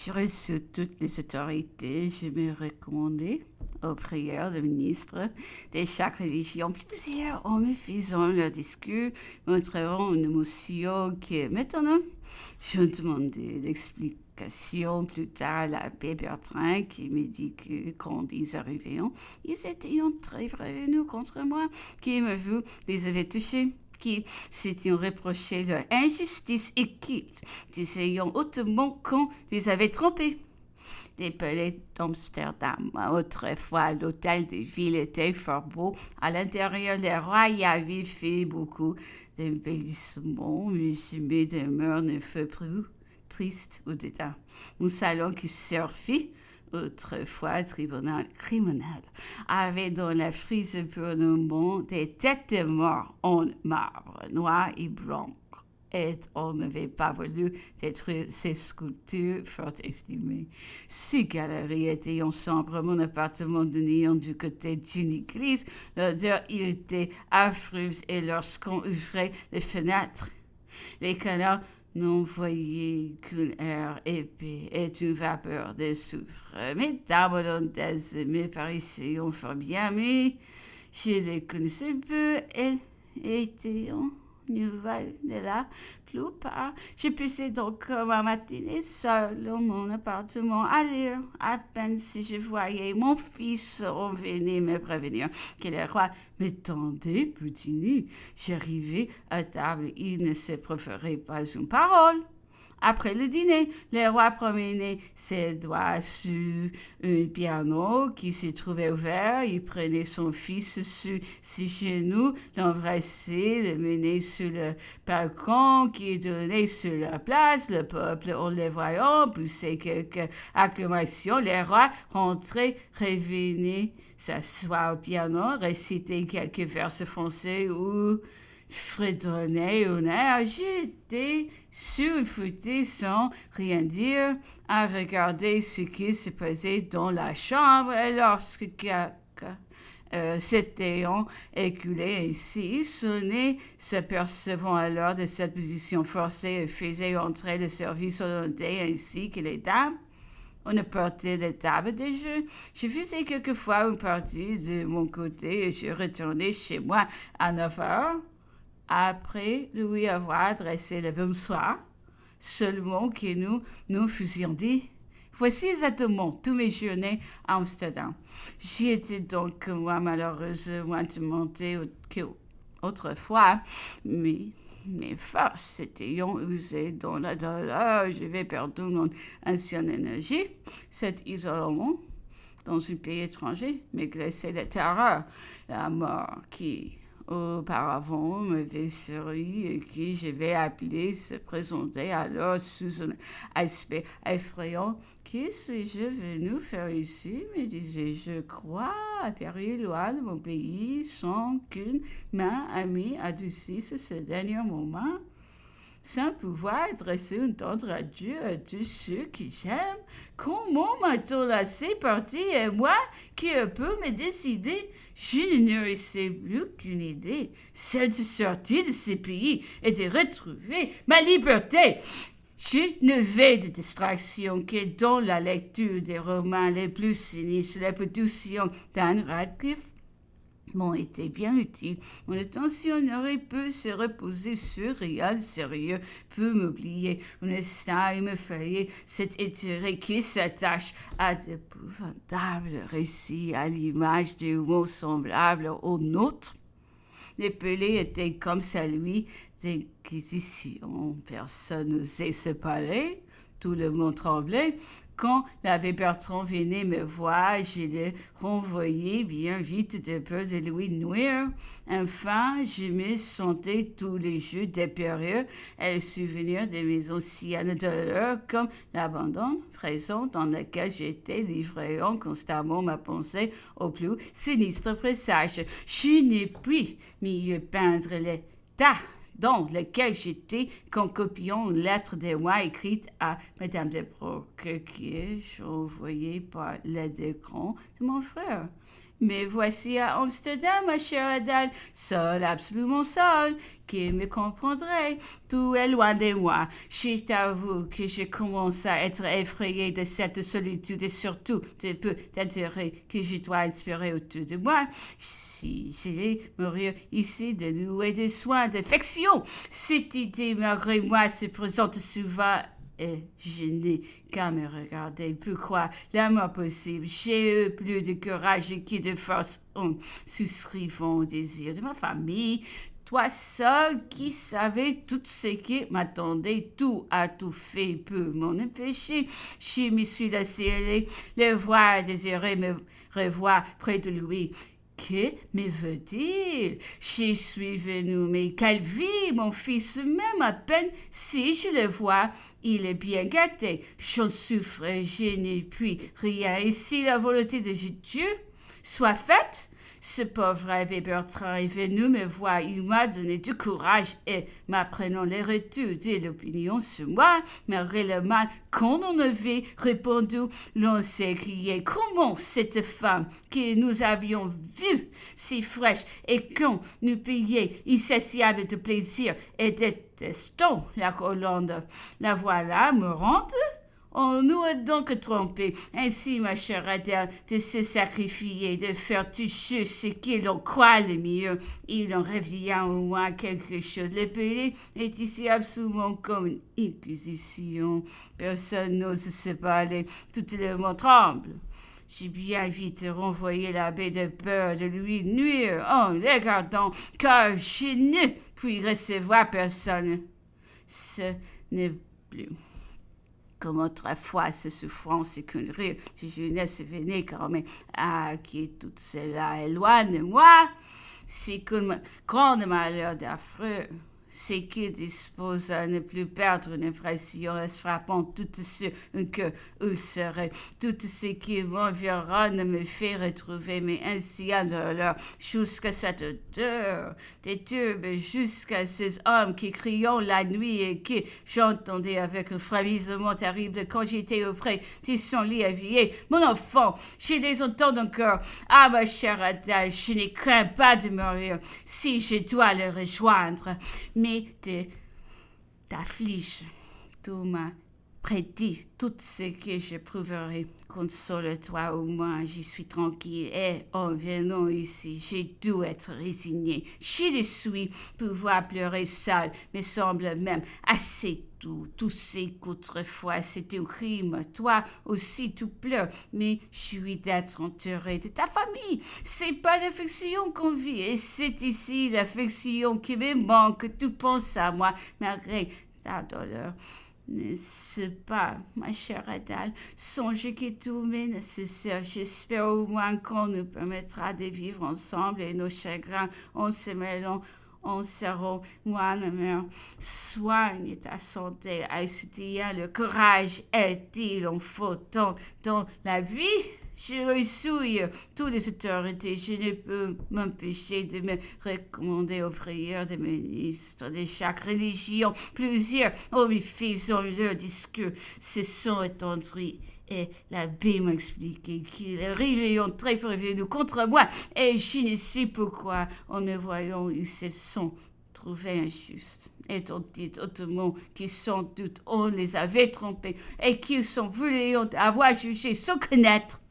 J'ai reçu toutes les autorités. Je me recommandais aux prières des ministres de chaque religion. Plusieurs en me faisant leur discours, montreront une émotion que maintenant, je demandais d'explications plus tard à l'abbé Bertrand qui me dit que quand ils arrivaient, ils étaient très revenus contre moi, qui me vu les avait touchés qui s'étaient reproché leur injustice et qui, disant hautement qu'on les avait trompés. Les palais d'Amsterdam. Autrefois, l'hôtel de ville était fort beau. À l'intérieur, le roi y avait fait beaucoup d'embellissements, mais jamais demeure ne fut plus triste ou dedans. Un salon qui servait autrefois tribunal criminel, avait dans la frise purement des têtes de mort en marbre, noir et blanc. Et on n'avait pas voulu détruire ces sculptures fort estimées. Ces galeries étaient ensemble mon appartement de néant du côté d'une église. L'odeur était affreuse et lorsqu'on ouvrait les fenêtres, les canards n'envoyaient qu'un air épais et une vapeur de soufre. Mesdames hollandaises me paraissaient fort bien, mais je les connaissais peu. Elles étaient nouvelle de la plupart. Je passais donc ma matinée seule dans mon appartement à lire. À peine si je voyais mon fils, on venait me prévenir que le roi me tendait pour dîner. J'arrivais à table, il ne se proférait pas une parole. Après le dîner, le roi promenait ses doigts sur un piano qui se trouvait ouvert. Il prenait son fils sur ses genoux, l'embrassait, le menait sur le balcon qui donnait sur la place. Le peuple, en les voyant, poussait quelques acclamations. Le roi rentrait, revenait s'asseoir au piano, récitait quelques vers français ou fredonnait un air. J'étais sur le fauteuil sans rien dire, à regarder ce qui se passait dans la chambre. Et lorsque s'était écoulé ainsi, sonnait, s'apercevant alors de cette position forcée et faisait entrer le service hollandais ainsi que les dames. On apportait des tables de jeu. Je faisais quelquefois une partie de mon côté et je retournais chez moi à 9 heures. Après lui avoir adressé le bonsoir, seulement que nous faisions dit « Voici exactement tous mes journées à Amsterdam. J'y étais donc, moi, malheureusement tourmentée qu'autrefois, mais mes forces s'étaient usées dans la douleur. J'avais perdu mon ancienne énergie. Cet isolement dans un pays étranger me glissait de terreur. La mort qui auparavant m'avait souri et qui je vais appeler se présentait alors sous un aspect effrayant. Que suis-je venu faire ici, me disais-je. Je crois périr loin de mon pays sans qu'une main amie adoucisse ce dernier moment. Sans pouvoir adresser un tendre adieu à tous ceux que j'aime. Comment m'a-t-on laissé partir et moi qui peux me décider? Je ne nourrissais plus qu'une idée, celle de sortir de ce pays et de retrouver ma liberté. Je n'avais de distraction que dans la lecture des romans les plus sinistres, les productions d'Anne Radcliffe m'ont été bien utiles. Mon attention n'aurait pu se reposer sur rien de sérieux, peut m'oublier. Un instant, il me fallait cet étiré qui s'attache à d'épouvantables récits, à l'image de mots semblables aux nôtres. Les pelés étaient comme celui d'inquisition. Personne n'osait se parler. Tout le monde tremblait. Quand l'abbé Bertrand venait me voir, je le renvoyais bien vite de peur de lui nuire. Enfin, je me sentais tous les jours dépérieux et le souvenir de mes anciennes douleurs comme l'abandon présent dans lequel j'étais livré constamment ma pensée au plus sinistre présage. Je n'ai pu mieux peindre l'état dans lequel j'étais qu'en copiant une lettre de moi écrite à Madame de Broc, qui est envoyée par l'aide d'écran de mon frère. Mais voici à Amsterdam, ma chère Adèle, seule, absolument seule, qui me comprendrait. Tout est loin de moi. Je t'avoue que je commence à être effrayée de cette solitude et surtout de peu d'intérêt que je dois inspirer autour de moi. Si j'allais mourir ici de nouer de soins, d'affection, cette idée, malgré moi, se présente souvent et je n'ai qu'à me regarder. Pourquoi l'amour possible? J'ai eu plus de courage que de force en souscrivant au désir de ma famille. Toi seul qui savais tout ce qui m'attendait, tout a tout fait pour m'en empêcher. Je me suis laissé le voir désirer me revoir près de lui. Que me veut-il? Je suis venu, mais quelle vie, mon fils, même à peine si je le vois, il est bien gâté. J'en souffre, je n'ai puis rien. Et si la volonté de Dieu soit faite, ce pauvre abbé Bertrand est venu me voir, il m'a donné du courage et m'apprenant les retours de l'opinion sur moi, malgré le mal qu'on en avait répondu, l'on s'est crié comment cette femme que nous avions vue si fraîche et qu'on nous payait insatiable de plaisir et détestant la Hollande, la voilà mourante. On nous a donc trompés. Ainsi, ma chère Adèle, de se sacrifier, de faire tout ce que l'on croit le mieux. Il en revient au moins quelque chose. Le pays est ici absolument comme une inquisition. Personne n'ose se parler. Tout le monde tremble. J'ai bien vite renvoyé l'abbé de peur de lui nuire en le gardant, car je ne puis recevoir personne. Ce n'est plus comme autrefois, ces souffrances et conneries de jeunesse venaient quand même à qui tout cela éloigne de moi. C'est comme grand malheur d'affreux. C'est qui dispose à ne plus perdre une impression frappant tout ce que où serait, tout ce qui m'environne me fait retrouver mes anciens douleurs jusqu'à cette odeur des tubes, jusqu'à ces hommes qui criant la nuit et que j'entendais avec un frémissement terrible quand j'étais auprès de son lit éveillé. Mon enfant, je les entends encore. Ah, ma chère Adèle, je ne crains pas de mourir si je dois le rejoindre. Mais t'afflige, tout m'a prédit tout ce que je prouverai. Console-toi au moins, je suis tranquille. Et en venant ici, j'ai dû être résignée. Je le suis, pouvoir pleurer seul me semble même assez tout. Tout ce qu'autrefois c'était un crime. Toi aussi tu pleures, mais je suis d'être entourée de ta famille. C'est pas l'affection qu'on vit, et c'est ici l'affection qui me manque. Tu penses à moi, malgré ta douleur. N'est-ce pas, ma chère Adèle? Songez que tout m'est nécessaire. J'espère au moins qu'on nous permettra de vivre ensemble et nos chagrins en se mêlant. En serrant, moi, la mère, soigne ta santé, Aïsoutia, le courage est-il en fauttant dans la vie? Je ressouille toutes les autorités. Je ne peux m'empêcher de me recommander aux prières des ministres de chaque religion. Plusieurs homophiles ont eu leur discours, se sont étendus. Et l'abbé m'a expliqué qu'il est réveillon très prévenu contre moi. Et je ne sais pourquoi, en me voyant, ils se sont trouvés injustes. Et on dit autrement qu'ils sans doute on les avait trompés et qu'ils sont voulu avoir jugé sans connaître.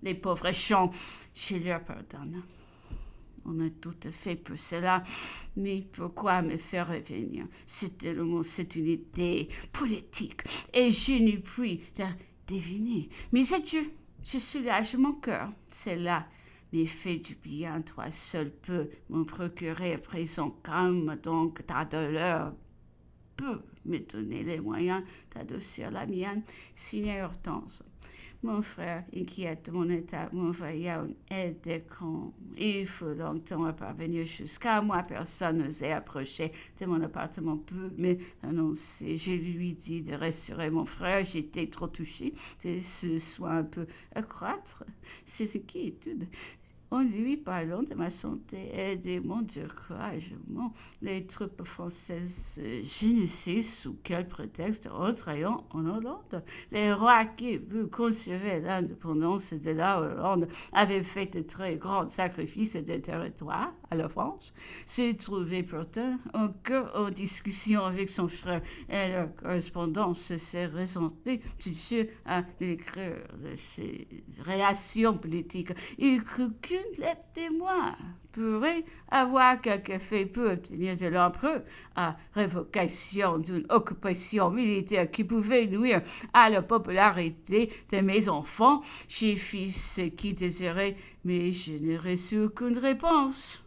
Les pauvres gens, je leur pardonne. On a tout fait pour cela, mais pourquoi me faire revenir? C'est une idée politique, et je ne puis la deviner. Mais adieu, je soulage mon cœur. Cela me fait du bien, toi seul peux m'en procurer à présent. Calme donc ta douleur, peut me donner les moyens d'adoucir la mienne. Signée Hortense. Mon frère, inquiète de mon état, m'envoya une aide quand il faut longtemps parvenir jusqu'à moi. Personne n'osait approcher de mon appartement peu mais annoncer. Je lui dis de rassurer mon frère. J'étais trop touchée de ce soin un peu accroître ses inquiétudes. En lui parlant de ma santé et de mon découragement, les troupes françaises, je ne sais sous quel prétexte, entrayant en Hollande. Les rois qui veulent conserver l'indépendance de la Hollande avaient fait de très grands sacrifices des territoires à la France, se trouvaient pourtant encore en discussion avec son frère et leur correspondance s'est ressentée due à l'écrire de ses relations politiques. Il crut qu'une lettre témoin pourrait avoir quelque fait pour obtenir de l'empereur à révocation d'une occupation militaire qui pouvait nuire à la popularité de mes enfants. J'ai fait ce qu'il désirait, mais je n'ai reçu aucune réponse.